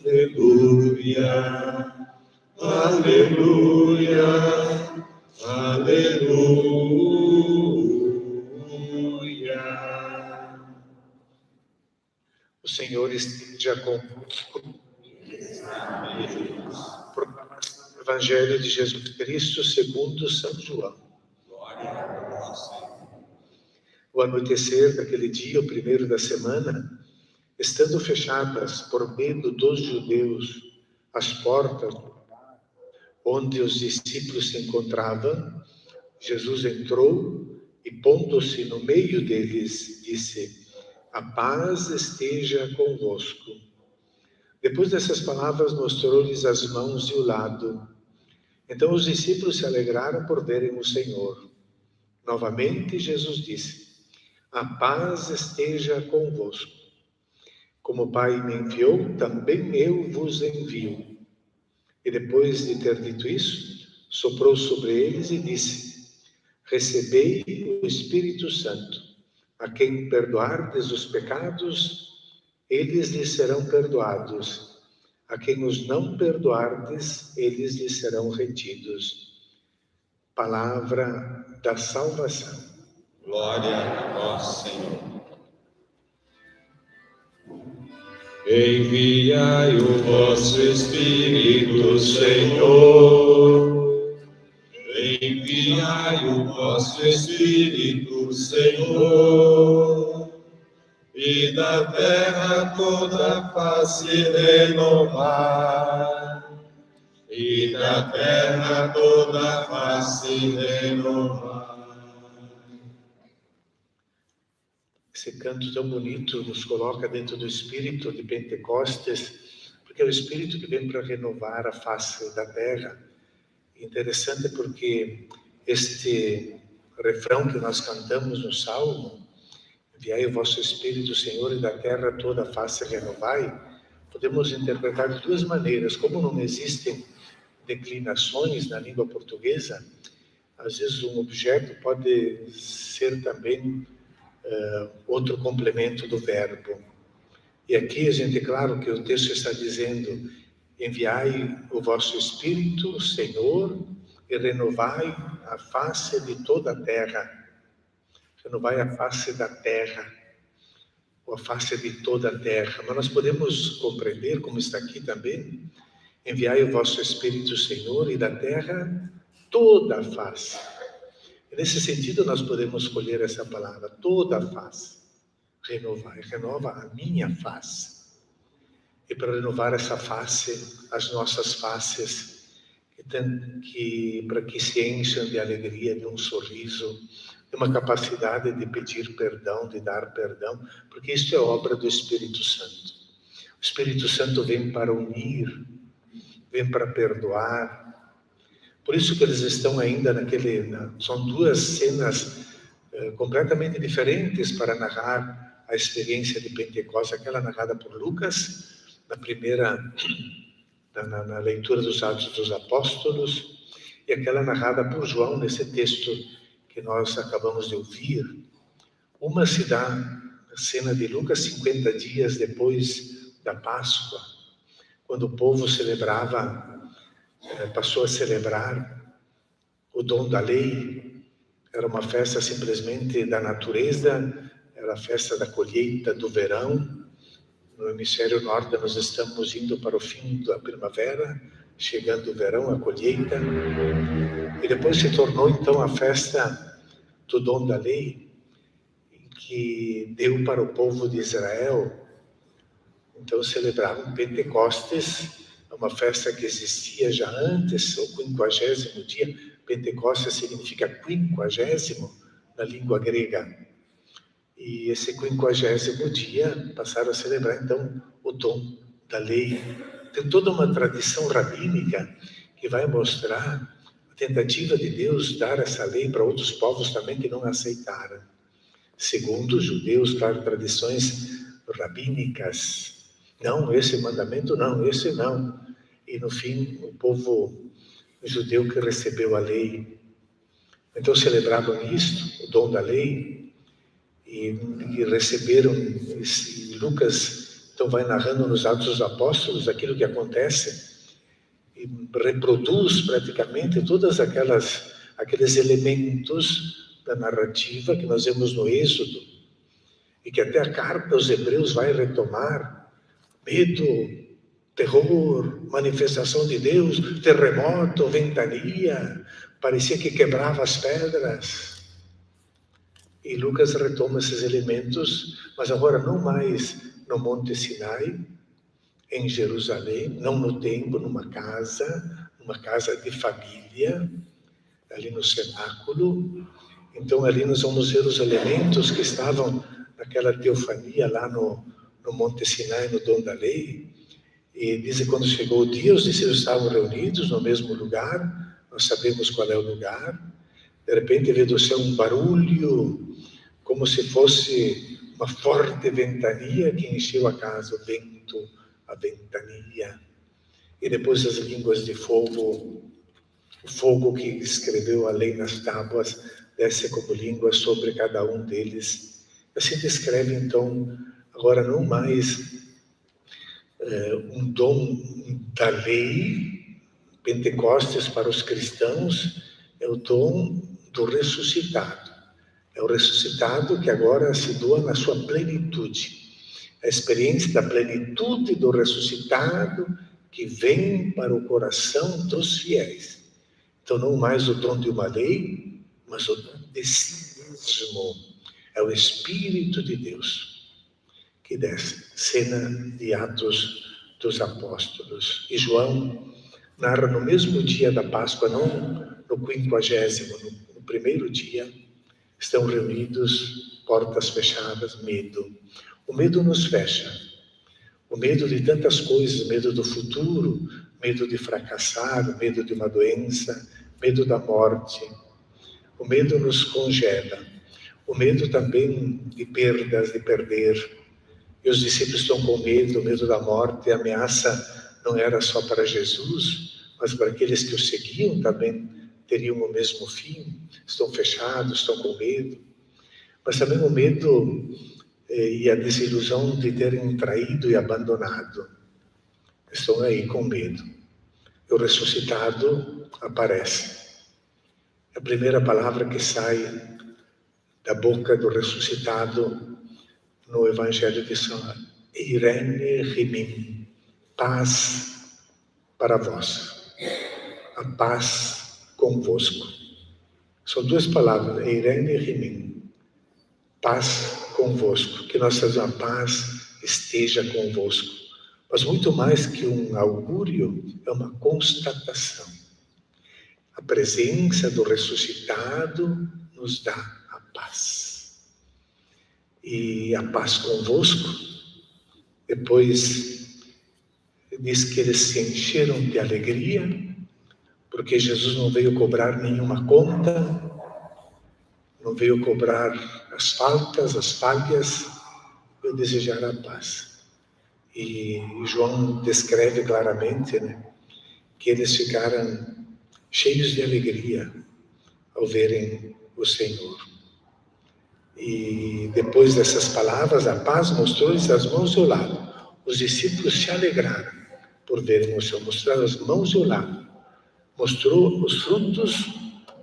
Aleluia, aleluia, aleluia. O Senhor esteja convosco. Proclamação do Evangelho de Jesus Cristo segundo São João. Glória a vós, Senhor. O anoitecer daquele dia, o primeiro da semana, estando fechadas por medo dos judeus as portas onde os discípulos se encontravam, Jesus entrou e, pondo-se no meio deles, disse: a paz esteja convosco. Depois dessas palavras, mostrou-lhes as mãos e o lado. Então os discípulos se alegraram por verem o Senhor. Novamente Jesus disse: a paz esteja convosco. Como o Pai me enviou, também eu vos envio. E depois de ter dito isso, soprou sobre eles e disse: recebei o Espírito Santo. A quem perdoardes os pecados, eles lhes serão perdoados. A quem os não perdoardes, eles lhes serão retidos. Palavra da salvação. Glória a vós, Senhor. Enviai o vosso Espírito, Senhor. Enviai o vosso Espírito, Senhor. E da terra toda a face renovar. E da terra toda a face renovar. Esse canto tão bonito nos coloca dentro do Espírito de Pentecostes, porque é o Espírito que vem para renovar a face da terra. Interessante porque este refrão que nós cantamos no Salmo, enviai o vosso Espírito, Senhor, e da terra toda a face renovai, podemos interpretar de duas maneiras. Como não existem declinações na língua portuguesa, às vezes um objeto pode ser também outro complemento do verbo. E aqui a gente, claro que o texto está dizendo: enviai o vosso Espírito, Senhor, e renovai a face de toda a terra. Renovai a face da terra, ou a face de toda a terra. Mas nós podemos compreender, como está aqui também: enviai o vosso Espírito, Senhor, e da terra toda a face. E nesse sentido nós podemos escolher essa palavra, toda a face. Renova a minha face. E para renovar essa face, as nossas faces, para que se encham de alegria, de um sorriso, de uma capacidade de pedir perdão, de dar perdão, porque isso é obra do Espírito Santo. O Espírito Santo vem para unir, vem para perdoar. Por isso que eles estão ainda são duas cenas completamente diferentes para narrar a experiência de Pentecostes, aquela narrada por Lucas, na leitura dos Atos dos Apóstolos, e aquela narrada por João nesse texto que nós acabamos de ouvir. Uma se dá na cena de Lucas, 50 dias depois da Páscoa, quando o povo passou a celebrar o dom da lei. Era uma festa simplesmente da natureza, era a festa da colheita do verão. No hemisfério norte nós estamos indo para o fim da primavera, chegando o verão, a colheita. E depois se tornou então a festa do dom da lei, que deu para o povo de Israel. Então celebravam Pentecostes, uma festa que existia já antes, o 50º dia. Pentecostes significa 50º na língua grega. E esse 50º dia passaram a celebrar então o dom da lei. Tem toda uma tradição rabínica que vai mostrar a tentativa de Deus dar essa lei para outros povos também que não aceitaram. Segundo os judeus, claro, tradições rabínicas. Não, esse mandamento não, esse não. E no fim, o povo judeu que recebeu a lei. Então celebravam isto, o dom da lei, e receberam, e Lucas então vai narrando nos Atos dos Apóstolos aquilo que acontece, e reproduz praticamente todas aqueles elementos da narrativa que nós vemos no Êxodo, e que até a carta aos Hebreus vai retomar: medo, terror, manifestação de Deus, terremoto, ventania, parecia que quebrava as pedras. E Lucas retoma esses elementos, mas agora não mais no Monte Sinai, em Jerusalém, não no templo, numa casa de família, ali no cenáculo. Então ali nós vamos ver os elementos que estavam naquela teofania lá no Monte Sinai, no dom da lei. E diz que quando chegou o dia, os discípulos estavam reunidos no mesmo lugar, nós sabemos qual é o lugar. De repente veio do céu um barulho, como se fosse uma forte ventania que encheu a casa, o vento, a ventania. E depois as línguas de fogo, o fogo que escreveu a lei nas tábuas, desce como língua sobre cada um deles. Assim descreve então, agora não mais um dom da lei, Pentecostes para os cristãos, é o dom do ressuscitado. É o ressuscitado que agora se doa na sua plenitude. A experiência da plenitude do ressuscitado que vem para o coração dos fiéis. Então, não mais o dom de uma lei, mas o dom de si mesmo. É o Espírito de Deus que desce. Cena de Atos dos Apóstolos. E João narra no mesmo dia da Páscoa, não no 50º, no primeiro dia, estão reunidos, portas fechadas, medo. O medo nos fecha. O medo de tantas coisas, medo do futuro, medo de fracassar, medo de uma doença, medo da morte. O medo nos congela. O medo também de perdas, de perder. E os discípulos estão com medo, o medo da morte. A ameaça não era só para Jesus, mas para aqueles que o seguiam também teriam o mesmo fim. Estão fechados, estão com medo. Mas também o medo e a desilusão de terem traído e abandonado. Estão aí com medo. E o ressuscitado aparece. A primeira palavra que sai da boca do ressuscitado no Evangelho de São Eirene Rimim, paz para vós, a paz convosco. São duas palavras, Eirene Rimim, paz convosco, que nossa paz esteja convosco. Mas muito mais que um augúrio, é uma constatação. A presença do ressuscitado nos dá a paz. E a paz convosco, depois diz que eles se encheram de alegria, porque Jesus não veio cobrar nenhuma conta, não veio cobrar as faltas, as falhas, veio desejar a paz. E João descreve claramente, que eles ficaram cheios de alegria ao verem o Senhor. E depois dessas palavras, a paz mostrou-lhes as mãos e o lado. Os discípulos se alegraram por verem o Senhor, mostraram as mãos e o lado. Mostrou os frutos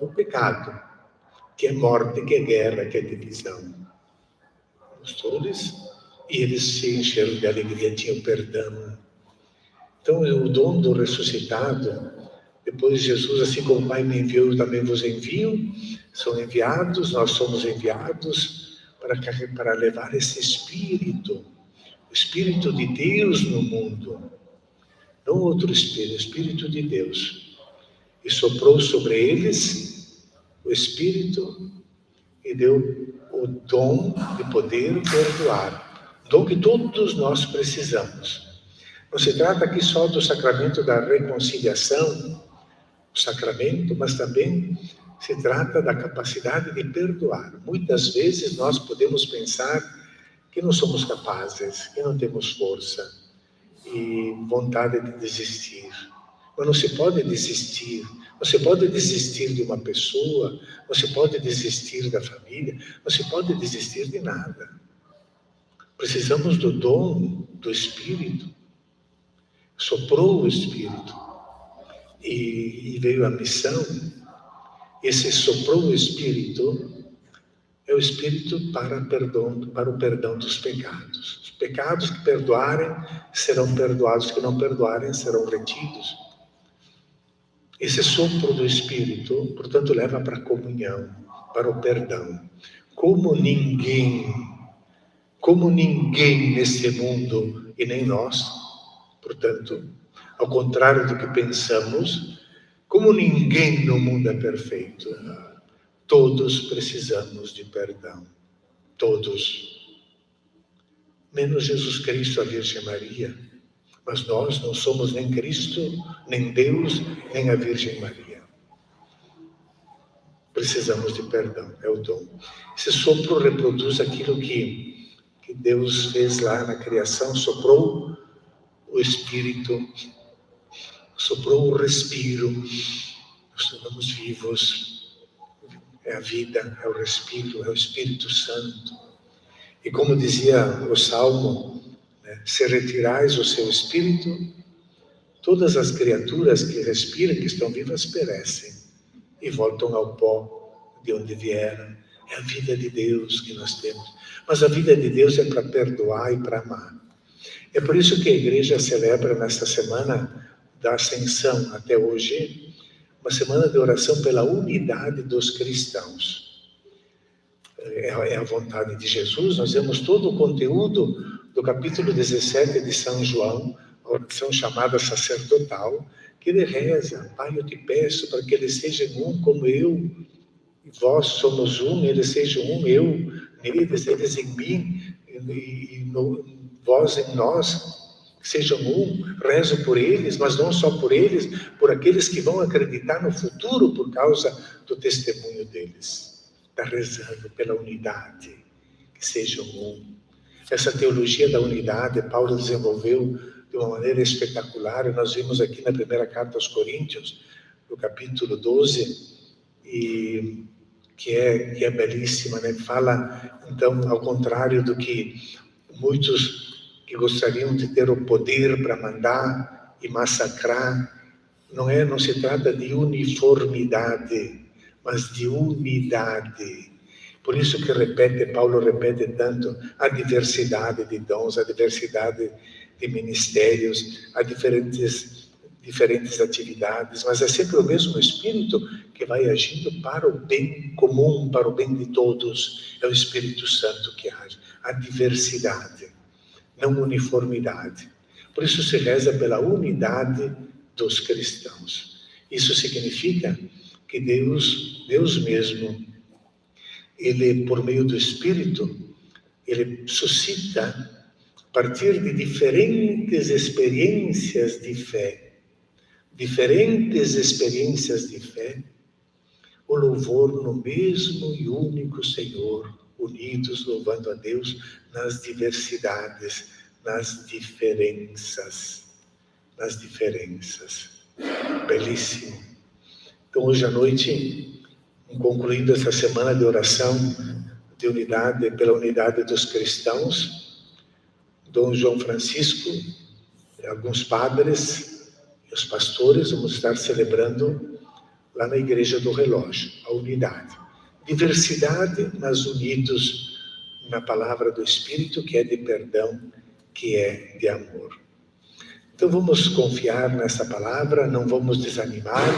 do pecado, que é morte, que é guerra, que é divisão. Mostrou-lhes e eles se encheram de alegria, tinham perdão. Então, o dom do ressuscitado, depois Jesus, assim como o Pai me enviou, eu também vos envio, são enviados, nós somos enviados para levar esse Espírito, o Espírito de Deus no mundo, não outro Espírito, o Espírito de Deus. E soprou sobre eles o Espírito e deu o dom de poder perdoar, dom que todos nós precisamos. Não se trata aqui só do sacramento da reconciliação, o sacramento, mas também se trata da capacidade de perdoar. Muitas vezes nós podemos pensar que não somos capazes, que não temos força e vontade de desistir. Mas não se pode desistir, Você pode desistir de uma pessoa, você pode desistir da família, você pode desistir de nada. Precisamos do dom do Espírito. Soprou o Espírito e veio a missão. Esse soprou o Espírito é o Espírito para o perdão dos pecados. Os pecados que perdoarem serão perdoados, que não perdoarem serão retidos. Esse sopro do Espírito, portanto, leva para a comunhão, para o perdão. Como ninguém neste mundo, e nem nós, portanto, ao contrário do que pensamos, como ninguém no mundo é perfeito, todos precisamos de perdão. Todos. Menos Jesus Cristo, a Virgem Maria. Mas nós não somos nem Cristo, nem Deus, nem a Virgem Maria. Precisamos de perdão, é o dom. Esse sopro reproduz aquilo que Deus fez lá na criação, soprou o Espírito, soprou o respiro, nós tornamos vivos. É a vida, é o respiro, é o Espírito Santo. E como dizia o Salmo, se retirais o seu Espírito, todas as criaturas que respiram, que estão vivas, perecem e voltam ao pó de onde vieram. É a vida de Deus que nós temos. Mas a vida de Deus é para perdoar e para amar. É por isso que a igreja celebra nesta semana da Ascensão até hoje, uma semana de oração pela unidade dos cristãos. É a vontade de Jesus. Nós vemos todo o conteúdo do capítulo 17 de São João, a oração chamada sacerdotal, que ele reza: Pai, eu te peço para que eles sejam um como eu e vós somos um, eles sejam um, eu neles, eles em mim, vós em nós, sejam um. Rezo por eles, mas não só por eles, por aqueles que vão acreditar no futuro por causa do testemunho deles. Está rezando pela unidade, que sejam um. Essa teologia da unidade, Paulo desenvolveu de uma maneira espetacular, e nós vimos aqui na primeira carta aos Coríntios, no capítulo 12, e que é belíssima, né? Fala, então, ao contrário do que muitos que gostariam de ter o poder para mandar e massacrar, não se trata de uniformidade, mas de unidade. Por isso que Paulo repete tanto a diversidade de dons, a diversidade de ministérios, a diferentes atividades, mas é sempre o mesmo Espírito que vai agindo para o bem comum, para o bem de todos. É o Espírito Santo que age. A diversidade, não uniformidade. Por isso se reza pela unidade dos cristãos. Isso significa que Deus mesmo, Ele, por meio do Espírito, Ele suscita, a partir de diferentes experiências de fé, o louvor no mesmo e único Senhor, unidos louvando a Deus nas diversidades, nas diferenças. Belíssimo. Então, hoje à noite, concluindo essa semana de oração de unidade, pela unidade dos cristãos, Dom João Francisco, alguns padres e os pastores vamos estar celebrando lá na Igreja do Relógio, a unidade. Diversidade, mas unidos na palavra do Espírito, que é de perdão, que é de amor. Então vamos confiar nessa palavra, não vamos desanimar,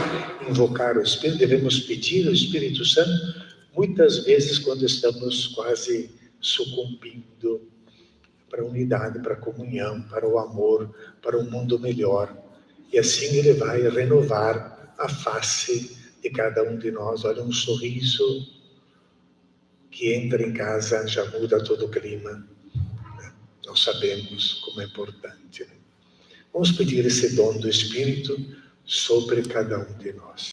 invocar o Espírito, devemos pedir o Espírito Santo, muitas vezes quando estamos quase sucumbindo para a unidade, para a comunhão, para o amor, para um mundo melhor. E assim Ele vai renovar a face de cada um de nós. Olha, um sorriso que entra em casa já muda todo o clima. Nós sabemos como é importante. Vamos pedir esse dom do Espírito sobre cada um de nós.